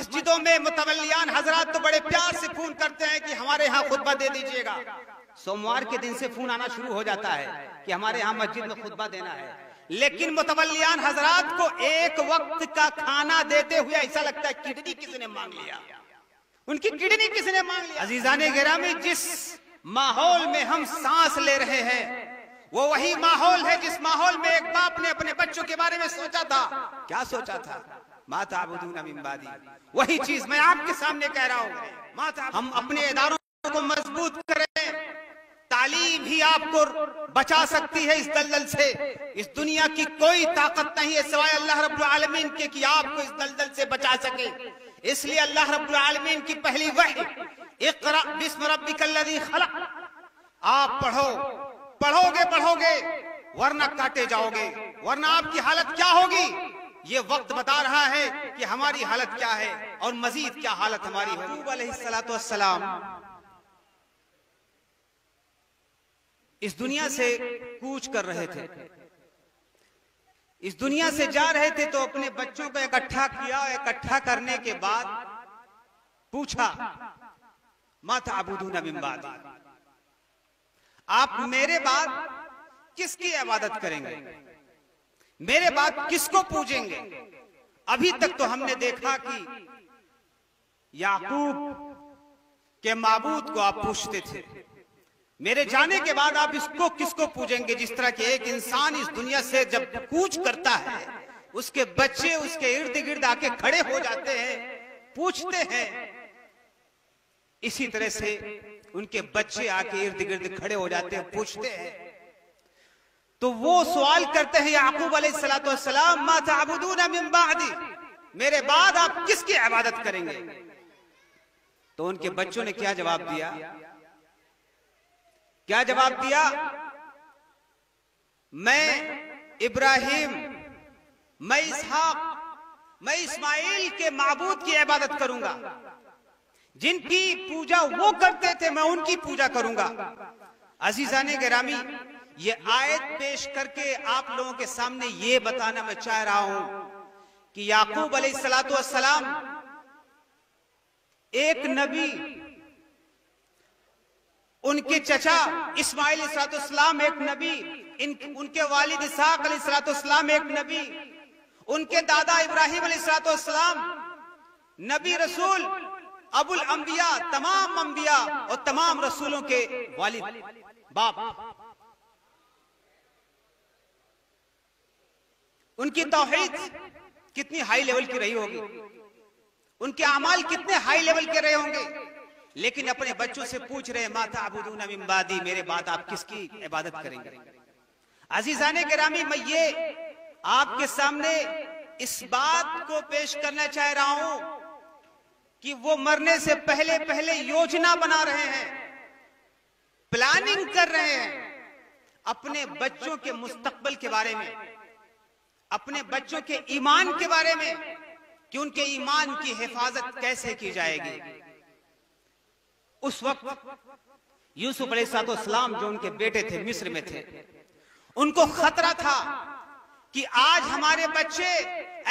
मस्जिदों में मुतवल्लियान हजरात तो बड़े प्यार से फोन करते हैं कि हमारे यहाँ खुतबा दे दीजिएगा। सोमवार के दिन से फोन आना शुरू हो जाता है कि हमारे यहाँ मस्जिद में खुतबा देना है, लेकिन मुतवल्लियान हजरात को एक वक्त का खाना देते हुए ऐसा लगता है किडनी किसने मांग लिया, उनकी किडनी किसने मांग लिया। अजीजाने गिरामी, जिस माहौल में हम सांस ले रहे हैं वो वही माहौल है जिस माहौल में एक बाप ने अपने बच्चों के बारे में सोचा था। क्या सोचा था? मा ताबुदूना मिन बादी। वही चीज मैं आपके सामने कह रहा हूँ। हम अपने इदारों को मजबूत करें। तालीम ही आपको बचा सकती है इस दलदल से। इस दुनिया की कोई ताकत नहीं है सिवाय अल्लाह रब्बुल आलमीन के कि आपको इस दलदल से बचा सके। इसलिए अल्लाह रब्बुल आलमीन की पहली वही इक़रा बिस्मि रब्बिकल्लज़ी खलक़। आप पढ़ोगे वरना काटे जाओगे, वरना आपकी हालत क्या होगी ये वक्त बता रहा है कि हमारी हालत क्या है और मजीद क्या हालत हमारी होगी। याकूब अलैहिस्सलातु वस्सलाम इस दुनिया से कूच कर रहे थे, इस दुनिया से जा रहे थे तो अपने बच्चों को इकट्ठा किया। इकट्ठा करने के बाद पूछा, मा ताबुदूना मिन बादी, आप मेरे बाद किसकी इबादत करेंगे, मेरे बाद किसको पूजेंगे। अभी तक तो हमने देखा कि याकूब के माबूद को आप पूछते थे, मेरे जाने के बाद आप इसको किसको पूजेंगे। जिस तरह के एक इंसान इस दुनिया से जब कूच करता है उसके बच्चे उसके इर्द गिर्द आके खड़े हो जाते हैं, पूछते हैं, इसी तरह से उनके बच्चे आके इर्द गिर्द खड़े हो जाते हैं, पूछते हैं। तो वो सवाल करते हैं याकूब अलैहिस्सलातु वस्सलाम, मा ताबुदूना मिन बादी, मेरे बाद आप किसकी इबादत करेंगे। तो उनके बच्चों ने क्या जवाब दिया? क्या जवाब दिया? मैं इब्राहिम, मैं इसहाक, मैं इस्माइल के माबूद की इबादत करूंगा। जिनकी पूजा वो करते थे मैं उनकी पूजा करूंगा। अजीजाने गिरामी, ये आयत पेश करके आप लोगों के सामने ये बताना मैं चाह रहा हूं कि याकूब अलैहिस्सलातु वस्सलाम एक नबी, उनके चचा इस्माइल अलैहिस्सलाम एक नबी, उनके वालिद इसहाक अलैहिस्सलाम एक नबी, उनके दादा इब्राहिम अलैहिस्सलाम नबी रसूल अबुल अंबिया, तमाम अंबिया और तमाम रसूलों के वालिद बाप। उनकी तौहीद कितनी हाई लेवल की रही होगी, उनके अमाल कितने हाई लेवल के रहे होंगे, लेकिन अपने बच्चों से पूछ रहे मा ताबुदूना मिन बादी, मेरे बाद आप किसकी इबादत करेंगे। अजीजाने गिरामी, मैं ये आपके सामने इस बात को पेश करना चाह रहा हूं कि वो मरने से पहले पहले योजना बना रहे हैं, प्लानिंग कर रहे हैं अपने बच्चों के मुस्तकबिल के बारे में, अपने बच्चों के ईमान के बारे में कि उनके ईमान की हिफाजत कैसे की जाएगी। उस वक्त यूसुफ अलैहिस्सलाम जो उनके बेटे थे, मिस्र में थे, उनको खतरा था कि आज हमारे बच्चे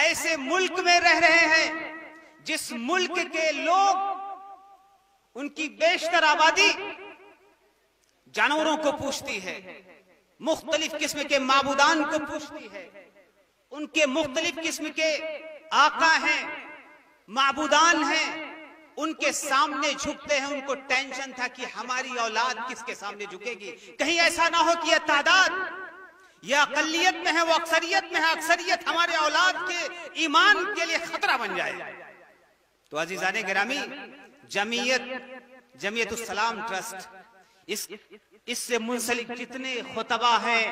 ऐसे मुल्क में रह रहे हैं जिस मुल्क के लोग, उनकी बेशतर आबादी जानवरों को पूछती है, मुख्तलिफ किस्म के माबूदान को पूछती है, उनके मुख्तलिफ किस्म के आका हैं, माबूदान हैं, उनके सामने झुकते हैं। उनको टेंशन था कि हमारी औलाद किसके सामने झुकेगी, कहीं ऐसा ना हो कि यह तादाद या अकलियत में है वो अक्सरियत में है, अक्सरियत हमारे औलाद के ईमान के लिए खतरा बन जाए। तो अजीजाने गिरामी, जमीयतुस सलाम ट्रस्ट, इससे मुंसलिक जितने खुतबा हैं,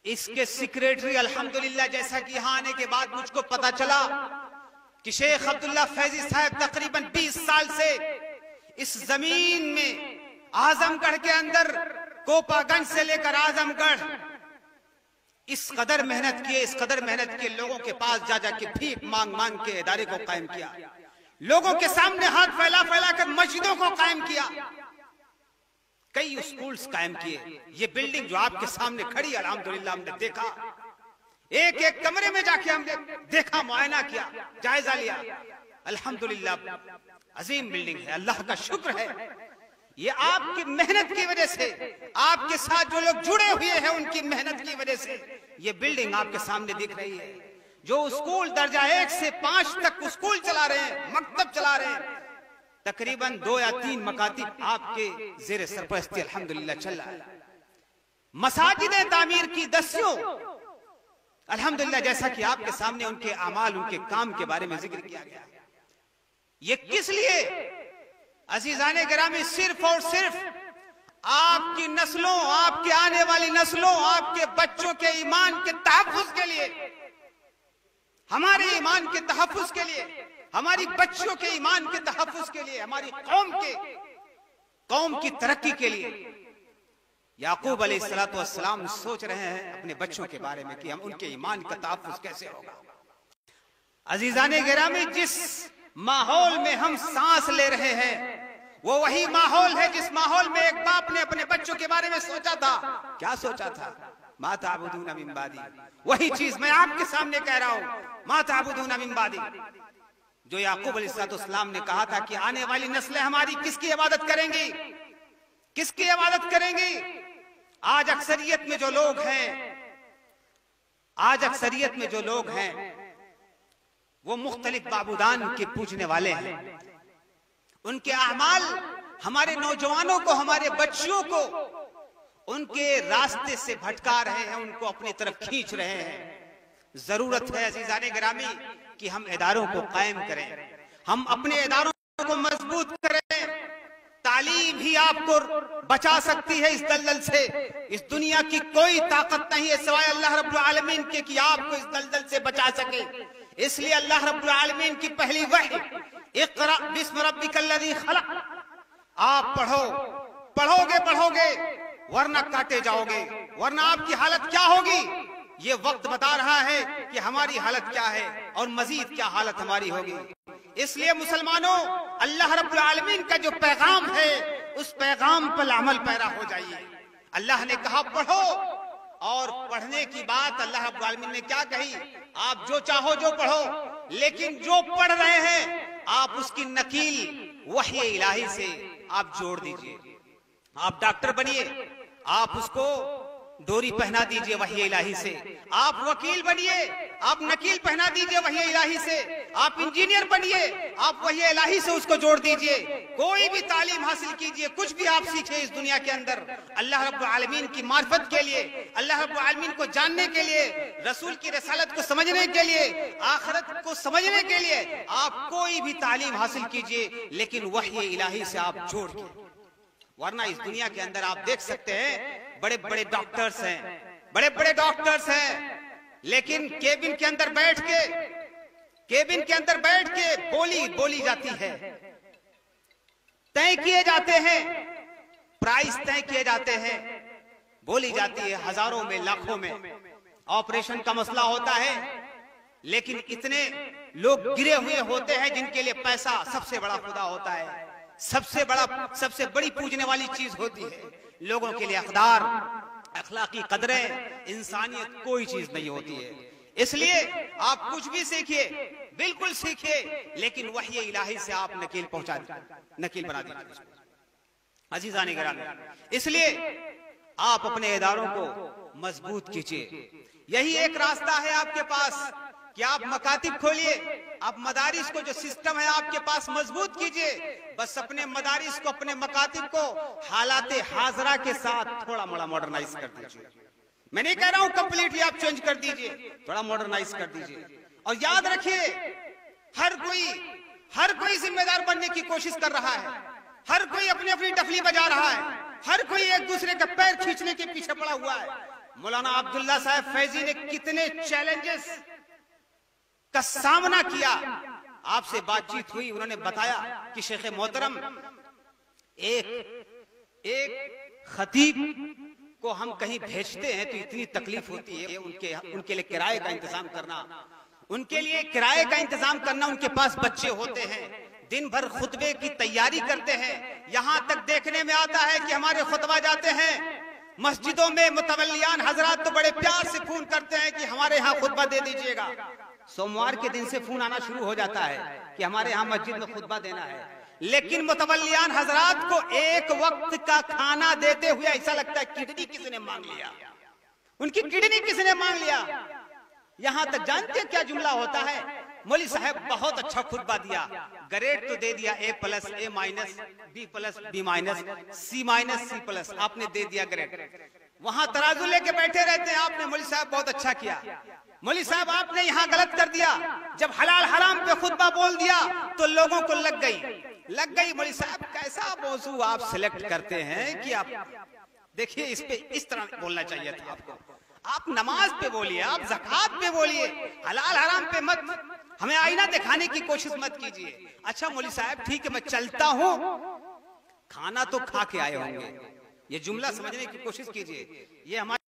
इसके सेक्रेटरी अल्हम्दुलिल्लाह, जैसा कि यहाँ आने के बाद मुझको पता चला कि शेख अब्दुल्ला फैजी साहब तकरीबन 20 साल से इस जमीन में आजमगढ़ के अंदर, कोपागंज से लेकर आजमगढ़, इस कदर मेहनत किए, इस कदर मेहनत किए, लोगों के पास जा जाके भीख मांग मांग के इदारे को कायम किया, लोगों के सामने हाथ फैला फैला कर मस्जिदों को कायम किया, कई स्कूल्स कायम किए। ये बिल्डिंग जो आपके सामने खड़ी, अल्हम्दुलिल्लाह हमने देखा, एक एक कमरे में जाके हमने देखा, मुआयना किया, जायजा लिया। अल्हम्दुलिल्लाह अजीम बिल्डिंग है, अल्लाह का शुक्र है। ये आपकी मेहनत की वजह से, आपके साथ जो लोग जुड़े हुए हैं उनकी मेहनत की वजह से ये बिल्डिंग आपके सामने दिख रही है। जो स्कूल दर्जा 1 से 5 तक स्कूल चला रहे हैं, मकतब चला रहे हैं, तकरीबन 2 या 3 मकातिब आपके जेर सरपरस्ती अल्हम्दुलिल्लाह चल रहा है। मसाजिदें तामीर की 10 अल्हम्दुलिल्लाह, जैसा कि आपके सामने उनके अमाल, उनके काम के बारे में जिक्र किया गया। ये किस लिए अजीजाने गिरामी? सिर्फ और सिर्फ आपकी नस्लों, आपके आने वाली नस्लों, आपके बच्चों के ईमान के तहफ्फुज के लिए, हमारे ईमान के तहफ्फुज के लिए, हमारी बच्चों के ईमान के तहफ्फुज के लिए, हमारी कौम की तरक्की के लिए याकूब अलैहिस्सलातु वस्सलाम सोच रहे हैं अपने बच्चों के बारे में कि हम उनके ईमान का तहफ्फुज कैसे होगा। अजीजाने गिरामी, जिस माहौल में हम सांस ले रहे हैं वो वही माहौल है जिस माहौल में एक बाप ने अपने बच्चों के बारे में सोचा था। क्या सोचा था? मा ताबुदूना मिन बादी। वही चीज मैं आपके सामने कह रहा हूं, मा ताबुदूना मिन बादी, जो याकूब अलैहिस्सलाम ने कहा था कि आने वाली नस्लें हमारी किसकी इबादत करेंगी, किसकी इबादत करेंगी। आज अक्सरियत में जो लोग हैं, आज अक्सरियत में जो लोग हैं वो मुख्तलिफ बाबूदान के पूजने वाले हैं। उनके अमाल हमारे नौजवानों को, हमारे बच्चियों को उनके रास्ते से भटका रहे हैं, उनको अपनी तरफ खींच रहे हैं। जरूरत है अजीजाने गिरामी कि हम इदारों को कायम करें, हम अपने इदारों को मजबूत करें। तालीम ही आपको बचा सकती है इस दलदल से। इस दुनिया की कोई ताकत नहीं है सिवाय अल्लाह रब्बुल आलमीन के कि आपको इस दलदल से बचा सके। इसलिए अल्लाह रब्बुल आलमीन की पहली वही इक़रा बिस्म रब्बिकल्लज़ी खलक़, आप पढ़ोगे वरना काटे जाओगे, वरना आपकी हालत क्या होगी ये वक्त बता रहा है कि हमारी हालत क्या है और मजीद क्या हालत हमारी होगी। इसलिए मुसलमानों, अल्लाह रब्बुल आलमीन का जो पैगाम है उस पैगाम पर अमल पैरा हो जाइए। अल्लाह ने कहा पढ़ो, और पढ़ने की बात अल्लाह रब्बुल आलमीन ने क्या कही? आप जो चाहो जो पढ़ो, लेकिन जो पढ़ रहे हैं आप उसकी नकील वही इलाही से आप जोड़ दीजिए। आप डॉक्टर बनिए, आप उसको डोरी पहना दीजिए वही इलाही से। आप वकील बनिए, आप नकील पहना दीजिए वही इलाही से। आप इंजीनियर बनिए, आप वही इलाही से उसको जोड़ दीजिए। कोई भी तालीम हासिल कीजिए, कुछ भी आप सीखे इस दुनिया के अंदर, अल्लाह रब्बुल आलमीन की मार्फत के लिए, अल्लाह रब्बुल आलमीन को जानने के लिए, रसूल की रसालत को समझने के लिए, आखिरत को समझने के लिए आप कोई भी तालीम हासिल कीजिए, लेकिन वही इलाही से आप जोड़ के। वरना इस दुनिया के अंदर आप देख सकते हैं बड़े बड़े डॉक्टर्स हैं, लेकिन केबिन के अंदर बैठ के बोली जाती है, तय किए जाते हैं, प्राइस तय किए जाते हैं, बोली जाती है हजारों में, लाखों में। ऑपरेशन का मसला होता है, लेकिन इतने लोग गिरे हुए होते हैं जिनके लिए पैसा सबसे बड़ा खुदा होता है, सबसे बड़ी पूजने वाली चीज होती है। लोगों के लिए अक़दार, अखलाकी कदरें, इंसानियत कोई चीज नहीं होती है। इसलिए आप कुछ भी सीखिए, बिल्कुल सीखिए, लेकिन वही इलाही से आप नकील बना दीजिए। अजीज़ाने गिरामी, इसलिए आप अपने इदारों को मजबूत कीजिए। यही एक रास्ता है आपके पास कि आप मकातिब खोलिए, आप मदारिस को, जो सिस्टम है आपके पास, मजबूत कीजिए। बस अपने मदारिस को, अपने मकातिब को हालाते हाजरा के साथ थोड़ा मोड़ा मॉडर्नाइज कर दीजिए। मैं नहीं कह रहा हूं कंप्लीटली आप चेंज कर दीजिए, थोड़ा मॉडर्नाइज कर दीजिए। और याद रखिए, हर कोई जिम्मेदार बनने की कोशिश कर रहा है, हर कोई अपनी अपनी टफली बजा रहा है, हर कोई एक दूसरे का पैर खींचने के पीछे पड़ा हुआ है। मौलाना अब्दुल्ला साहब फैजी ने कितने चैलेंजेस का सामना किया। आपसे बातचीत हुई, उन्होंने बताया कि शेख मोहतरम, एक खतीब को हम कहीं भेजते हैं तो इतनी तकलीफ होती है, उनके लिए किराए का इंतजाम करना, उनके पास बच्चे होते हैं, दिन भर खुतबे की तैयारी करते हैं। यहां तक देखने में आता है कि हमारे खुतबा जाते हैं मस्जिदों में, मुतवल्लियान हजरात तो बड़े प्यार से फोन करते हैं कि हमारे यहाँ खुतबा दे दीजिएगा। सोमवार के दिन से फोन आना शुरू हो जाता है कि हमारे यहाँ मस्जिद में खुतबा देना है, लेकिन मुतवल्लियान हजरात को एक वक्त का खाना देते हुए ऐसा लगता है किडनी किसी ने मांग लिया, उनकी किडनी किसी ने मांग लिया। यहां तक जानते हैं क्या जुमला होता है? मौलवी साहब बहुत अच्छा खुतबा दिया, ग्रेड तो दे दिया A+, A-, B+, B-, C-, C+, आपने दे दिया ग्रेड। वहां तराजू लेके बैठे रहते हैं, आपने मौलवी साहब बहुत अच्छा किया, मौलवी साहब आपने यहाँ गलत कर दिया। जब हलाल हराम पे खुतबा बोल दिया तो लोगों को लग गई मौलवी साहब कैसा मौजू आप सिलेक्ट करते हैं कि आप देखिए इस पे इस तरह बोलना चाहिए था आपको। आप नमाज पे बोलिए, आप ज़कात पे बोलिए, हलाल हराम पे मत हमें आईना दिखाने की कोशिश मत कीजिए। अच्छा मौलवी साहब ठीक है मैं चलता हूँ, खाना तो खा के आए होंगे, ये जुमला समझने की कोशिश कीजिए। ये हमारे